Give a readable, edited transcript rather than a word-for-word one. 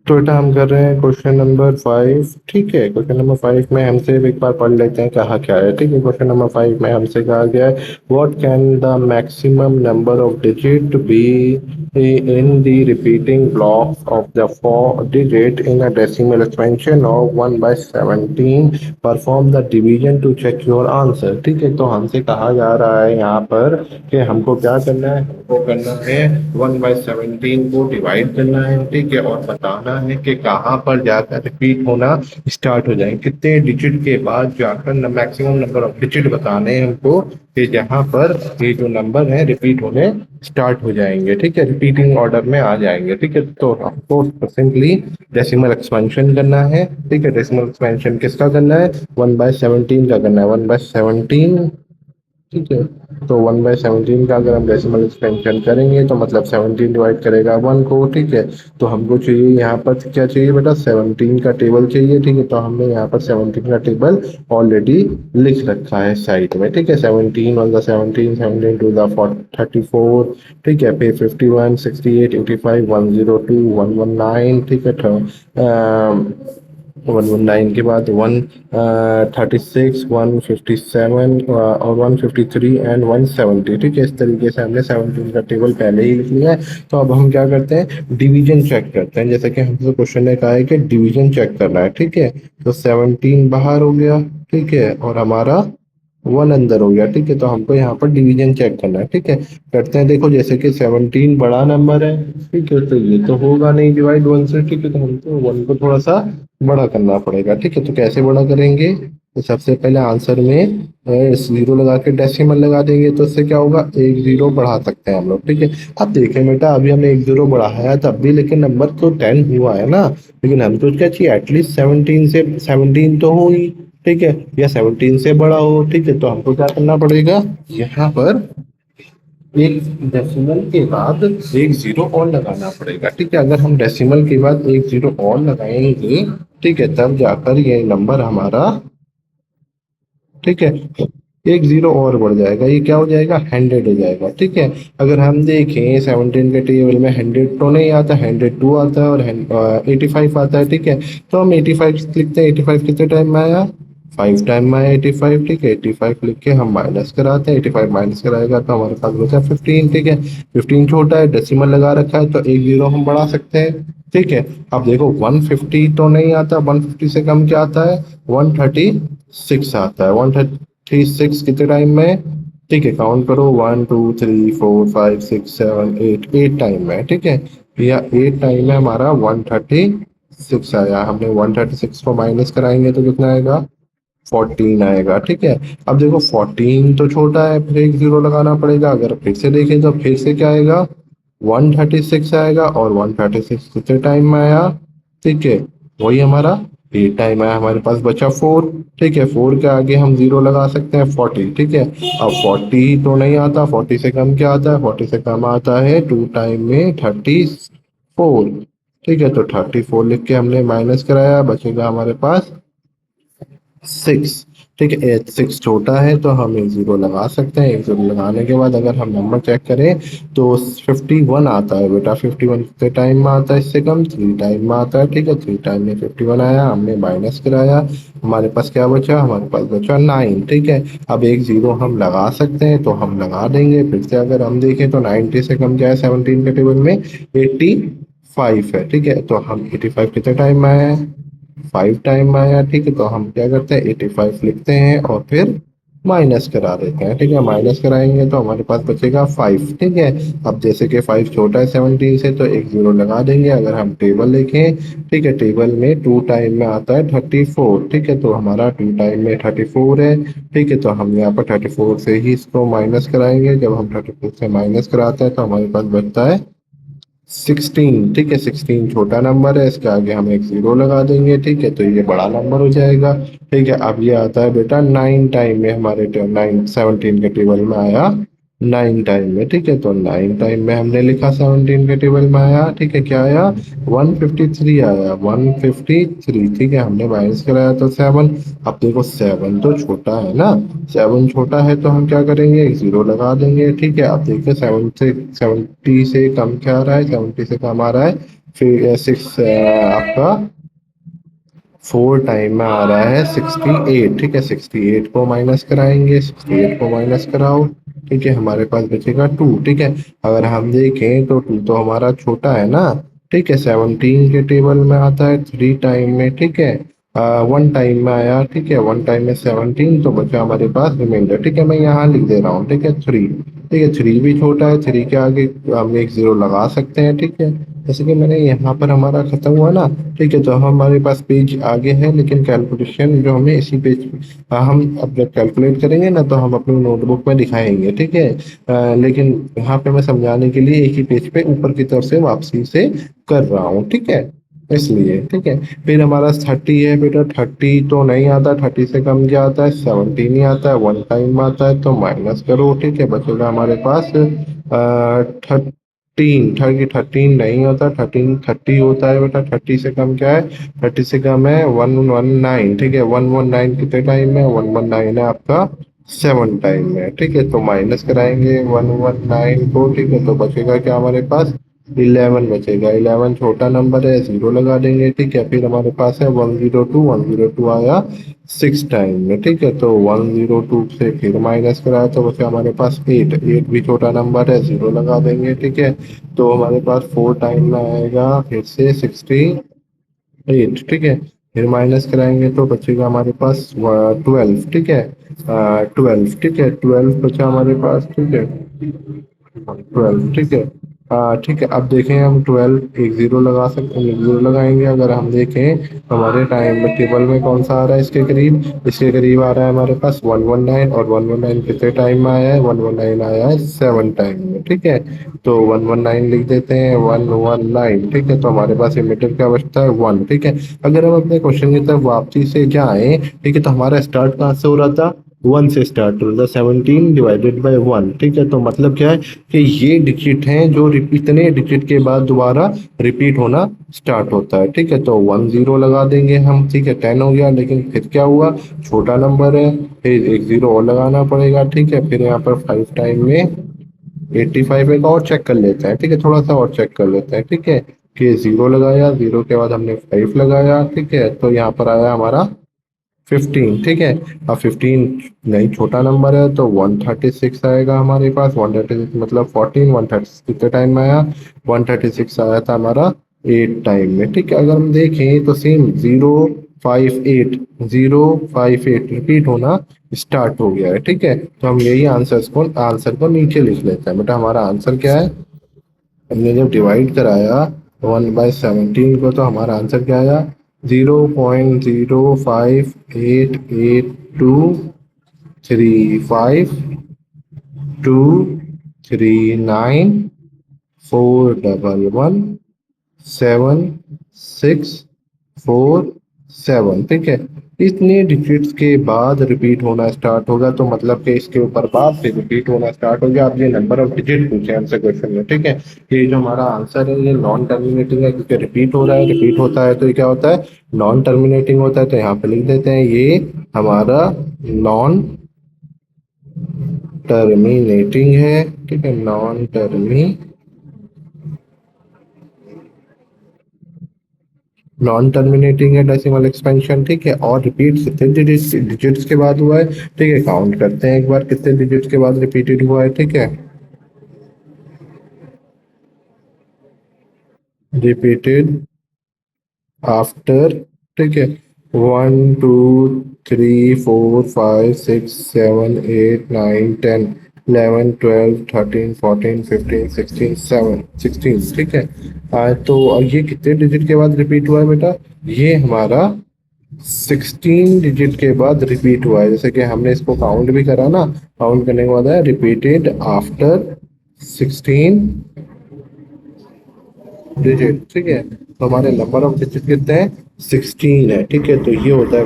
तो बेटा हम कर रहे हैं क्वेश्चन नंबर 5। ठीक है, क्वेश्चन नंबर 5 में हमसे एक बार पढ़ लेते हैं कहा क्या है। ठीक है, क्वेश्चन नंबर 5 में हमसे कहा गया है what can the maximum number of digit be in the repeating blocks of the four digit in a decimal expansion of 1/17। Perform the division to check your answer. ठीक है, तो हमसे कहा जा रहा है यहाँ पर कि हमको क्या करना है, हमको करना है 1/17 को डिवाइड करना है। ठीक है, और बताना है कि कहाँ पर जाकर रिपीट होना स्टार्ट हो जाए, कितने डिजिट के बाद जाकर मैक्सिमम नंबर ऑफ डिजिट बताने हैं हमको कि जहाँ पर ये जो नंबर है रिपीट होने स्टार्ट हो जाएंगे। ठीक है, रिपीटिंग ऑर्डर में आ जाएंगे। ठीक है, तो हमको सिंपली डेसिमल एक्सपेंशन करना है। ठीक है, डेसिमल एक्सपेंशन किसका करना है, 1/17 का करना है, 1/17। ठीक है, तो 1/17 का अगर हम डेसिमल एक्सपेंशन करेंगे तो मतलब 17 डिवाइड करेगा 1 को। ठीक है, तो हमको चाहिए यहाँ पर क्या चाहिए बेटा, 17 का टेबल चाहिए। ठीक है, तो हमने यहाँ पर 17 का टेबल ऑलरेडी लिख रखा है साइड में। ठीक है, 17 वन ज़ा 17, 17 टू ज़ा 34। ठीक है, फिर 51, 68, 85, 102, 119। ठीक है, 119 के बाद 136, 157 और 153 एंड 170। ठीक है, इस तरीके से हमने 17 का टेबल पहले ही लिख लिया है। तो अब हम क्या करते हैं, डिवीजन चेक करते हैं। जैसे कि हमसे क्वेश्चन ने कहा है कि डिवीजन चेक करना है। ठीक है, तो 17 बाहर हो गया। ठीक है, और हमारा 1 अंदर हो गया। ठीक है, तो हमको यहाँ पर डिवीजन चेक करना है। ठीक है, करते हैं। देखो जैसे कि 17 बड़ा नंबर है। ठीक है, तो ये तो होगा नहीं डिवाइड 1 से। ठीक है, तो हमको 1 को थोड़ा सा बड़ा करना पड़ेगा। ठीक है, तो कैसे बड़ा करेंगे, तो सबसे पहले आंसर में जीरो लगा के डेसिमल लगा देंगे, तो इससे क्या होगा, एक जीरो बढ़ा सकते हैं हम लोग। ठीक है, अब देखें बेटा, अभी हमने एक जीरो बढ़ाया तब भी लेकिन नंबर तो 10 हुआ है ना। लेकिन हम तो क्या चाहिए, एटलीस्ट 17 से 17 तो हो ही। ठीक है, या 17 से बड़ा हो। ठीक है, तो हमको क्या करना पड़ेगा, यहाँ पर एक डेसिमल के बाद एक जीरो और लगाना पड़ेगा। ठीक है, अगर हम डेसिमल के बाद एक जीरो और लगाएंगे, ठीक है, तब जाकर ये नंबर हमारा, ठीक है, एक जीरो और बढ़ जाएगा, ये क्या हो जाएगा, 100 हो जाएगा। ठीक है, अगर हम देखें 17 के टेबल में 100 तो नहीं आता, 102 आता है और 85 आता है। ठीक है, तो हम 85 लिखते हैं। 85 कितने टाइम में आया, 5 टाइम में आया 85। ठीक है, 85 लिख के हम माइनस कराते हैं, 85 माइनस कराएगा तो हमारे पास बचा 15। ठीक है, 15 छोटा है, डेसिमल लगा रखा है, तो एक जीरो हम बढ़ा सकते हैं। ठीक है, अब देखो 150 तो नहीं आता, 150 से कम क्या आता है, 136 आता है। 136 कितने टाइम में, ठीक है, काउंट करो, 1 2 3 4 5 6 7 8, 8 टाइम में। ठीक है, या 8 टाइम में हमारा 136 आया। हमने 136 को माइनस कराएंगे तो कितना आएगा, 14 आएगा। ठीक है, अब देखो 14 तो छोटा है, फिर एक जीरो लगाना पड़ेगा। अगर फिर से देखें तो फिर से क्या आएगा, 136 आएगा, और 136 कितने टाइम में आया, ठीक है, वही हमारा 8 टाइम आया। हमारे पास बचा 4। ठीक है, 4 के आगे हम जीरो लगा सकते हैं, 40। ठीक है, अब 40 तो नहीं आता, 40 से कम क्या आता है, 40 से कम आता है 2 टाइम में 34। ठीक है, तो 34 लिख के हमने माइनस कराया, बचेगा हमारे पास 6। ठीक है, 6 छोटा है तो हम एक जीरो लगा सकते हैं। एक जीरो लगाने के बाद अगर हम नंबर चेक करें तो 51 आता है बेटा। 51 कितने टाइम में आता है, इससे कम 3 टाइम में आता है। ठीक है, 3 टाइम में 51 आया, हमने माइनस कराया, हमारे पास क्या बचा, हमारे पास बचा 9। ठीक है, अब एक जीरो हम लगा सकते हैं तो हम लगा देंगे। फिर से अगर हम देखें तो 90 से कम क्या है 17 के टेबल में, 85 है। ठीक है, तो हम 85 कितने टाइम में आया है, 5 टाइम में आया। ठीक है, तो हम क्या करते हैं, 85 लिखते हैं और फिर माइनस करा देते हैं। ठीक है, माइनस कराएंगे तो हमारे पास बचेगा 5। ठीक है, अब जैसे कि 5 छोटा है 17 से, तो एक जीरो लगा देंगे। अगर हम टेबल देखें, ठीक है, टेबल में 2 टाइम में आता है 34। ठीक है, तो हमारा 2 टाइम में 34 है। ठीक है, तो हम यहाँ पर 34 से ही इसको माइनस कराएंगे। जब हम 34 से माइनस कराते हैं तो हमारे पास बचता है 16। ठीक है, 16 छोटा नंबर है, इसके आगे हम एक जीरो लगा देंगे। ठीक है, तो ये बड़ा नंबर हो जाएगा। ठीक है, अब ये आता है बेटा 9 टाइम में, हमारे 9 17 के टेबल में आया 9 टाइम में। ठीक है, तो 9 टाइम में हमने लिखा 17 के टेबल में आया। ठीक है, क्या आया, 153 आया, 153। ठीक है, हमने माइनस कराया तो 7। अब देखो 7 तो छोटा है ना, 7 छोटा है तो हम क्या करेंगे, एक जीरो लगा देंगे। ठीक है, अब देखिए 7 से 70 से कम क्या आ रहा है, 70 से कम आ रहा है फिर सिक्स आपका 4 टाइम में आ रहा है 68, ठीक है। 68 को माइनस कराएंगे, 68 को माइनस कराओ, ठीक है, हमारे पास बचेगा 2, ठीक है। अगर हम देखें तो 2 तो हमारा छोटा है ना, ठीक है। 17 के टेबल में आता है 3 टाइम में, ठीक है। 1 टाइम में आया, ठीक है, 1 टाइम में 17, तो बचा हमारे पास रिमाइंडर, ठीक है। मैं यहाँ लिख दे रहा हूँ, ठीक है, 3, ठीक है। 3 भी छोटा है, 3 के आगे हम एक जीरो लगा सकते हैं, ठीक है। जैसे कि मैंने यहाँ पर हमारा खत्म हुआ ना, ठीक है। तो हमारे पास पेज आगे है, लेकिन कैलकुलेशन जो हमें इसी पेज हम अब जब कैलकुलेट करेंगे ना, तो हम अपनी नोटबुक में दिखाएंगे, ठीक है। लेकिन यहाँ पे मैं समझाने के लिए एक ही पेज पे ऊपर की तरफ से वापसी से कर रहा हूँ, ठीक है, इसलिए, ठीक है। फिर हमारा 30 है बेटा, 30 तो नहीं आता, 30 से कम क्या आता है, 17 ही आता है, 1 टाइम आता है, तो माइनस करो, ठीक है। बचेगा हमारे पास 13 नहीं होता, 13 30 होता है बेटा। 30 से कम क्या है, 30 से कम है 119, ठीक है। 119 कितने टाइम है, 119 है आपका 7 टाइम में, ठीक है। तो माइनस कराएंगे 119 को, ठीक है। तो बचेगा क्या हमारे पास, 11 बचेगा। 11 छोटा नंबर है, जीरो लगा देंगे, ठीक है। फिर हमारे पास है 102, 102 आया 6 टाइम में, ठीक है। तो 102 से फिर माइनस कराया तो बचा हमारे पास 8, 8 भी छोटा नंबर है, जीरो लगा देंगे, ठीक है। तो हमारे पास 4 टाइम में आएगा फिर से 68, ठीक है। फिर माइनस कराएंगे तो बचेगा हमारे पास 12, ठीक है। 12, ठीक है, 12 बचा हमारे पास, ठीक है। 12, ठीक है। ठीक है, अब देखें हम 12 एक जीरो लगा सकते हैं, एक जीरो लगाएंगे। अगर हम देखें हमारे टाइम टेबल में कौन सा आ रहा है इसके करीब आ रहा है हमारे पास 119, और 119 कितने टाइम में आया है, 119 आया है 7 टाइम में, ठीक है। तो 119 लिख देते हैं, 119, ठीक है। तो हमारे पास मीटर क्या बचता है, 1, ठीक है। अगर हम अपने क्वेश्चन की तरफ वापसी से जाएं, ठीक है, तो हमारा स्टार्ट कहाँ से हो रहा था, 1 से स्टार्ट हो रहा था, 17 डिवाइडेड बाई 1, ठीक है। तो मतलब क्या है कि ये डिजिट हैं जो इतने डिजिट के बाद दोबारा रिपीट होना स्टार्ट होता है, ठीक है। तो 1 जीरो लगा देंगे हम, ठीक है, 10 हो गया। लेकिन फिर क्या हुआ, छोटा नंबर है, फिर एक जीरो और लगाना पड़ेगा, ठीक है। फिर यहाँ पर 5 टाइम में 85 एक और चेक कर लेते हैं, ठीक है, थोड़ा सा और चेक कर लेते हैं, ठीक है। कि जीरो लगाया, जीरो के बाद हमने 5 लगाया, ठीक है। तो यहाँ पर आया हमारा 15, ठीक है। अब 15 नहीं छोटा नंबर है, तो 136 आएगा हमारे पास, 136 मतलब 14, 136 कितने टाइम में आया, 136 आया था हमारा 8 टाइम में, ठीक है। अगर हम देखें तो सेम 058 रिपीट होना स्टार्ट हो गया है, ठीक है। तो हम यही आंसर को नीचे लिख लेते हैं। बेटा हमारा आंसर क्या है, हमने जब डिवाइड कराया 1/17 को, तो हमारा आंसर क्या आया, 0.05882351176447, ठीक है। इतने डिजिट्स के बाद रिपीट होना स्टार्ट होगा, तो मतलब कि इसके ऊपर बाद से रिपीट होना स्टार्ट हो गया। आप ये नंबर ऑफ डिजिट पूछे हमसे क्वेश्चन में, ठीक है। ये जो हमारा आंसर है ये नॉन टर्मिनेटिंग है, क्योंकि रिपीट हो रहा है, रिपीट होता है तो ये क्या होता है, नॉन टर्मिनेटिंग होता है। तो यहाँ पे लिख देते हैं ये हमारा नॉन टर्मिनेटिंग है, ठीक है, नॉन टर्मिनेटिंग है डेसिमल एक्सपेंशन, ठीक है। और रिपीट कितने डिजिट्स के बाद हुआ है, ठीक है, काउंट करते हैं एक बार कितने डिजिट्स के बाद रिपीटेड हुआ है, ठीक है। रिपीटेड आफ्टर, ठीक है, 1 2 3 4 5 6 7 8 9 10 11 12 13 14 15 16 17 16, ठीक है। तो ये कितने डिजिट के बाद रिपीट हुआ है बेटा, ये हमारा 16 डिजिट के बाद रिपीट हुआ है। जैसे कि हमने इसको काउंट भी करा ना, काउंट करने के बाद है रिपीटेड आफ्टर 16 डिजिट, ठीक है। तो हमारे नंबर ऑफ डिजिट कितने हैं, 16 है, ठीक है। तो ये होता है